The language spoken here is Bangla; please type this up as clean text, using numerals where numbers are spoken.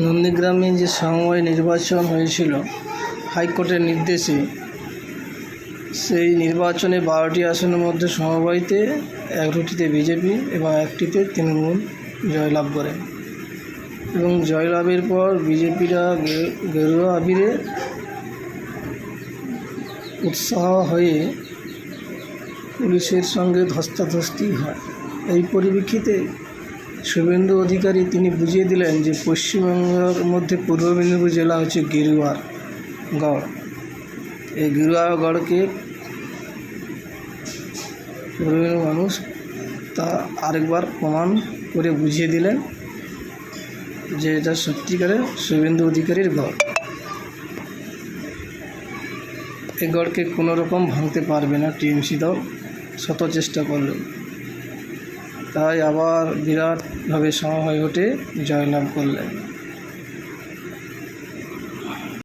নন্দীগ্রামে যে সমবায় নির্বাচন হয়েছিল হাইকোর্টের নির্দেশে, সেই নির্বাচনে 12টি আসনের মধ্যে সমবায়তে 11টিতে বিজেপি এবং 1টিতে তৃণমূল জয়লাভ করে। এবং জয়লাভের পর বিজেপিরা গেরুয়া আবিরে উৎসাহ হয়ে পুলিশের সঙ্গে ধস্তাধস্তি হয়। এই পরিপ্রেক্ষিতে শুভেন্দু অধিকারী তিনি বুঝিয়ে দিলেন যে পশ্চিমবঙ্গের মধ্যে পূর্ব মেদিনীপুর জেলা হচ্ছে গেরুয়াগড়। এই গেরুয়াগড়কে পূর্ব মেদিনীপুর মানুষ তা আরেকবার প্রমাণ করে বুঝিয়ে দিলেন যে এটা সত্যিকারের শুভেন্দু অধিকারীর গড়। এই গড়কে কোনো রকম ভাঙতে পারবে না টিএমসি দল, শত চেষ্টা করল। তাই আবার বিরাটভাবে সমবায় ভোটে জয়লাভ করলেন।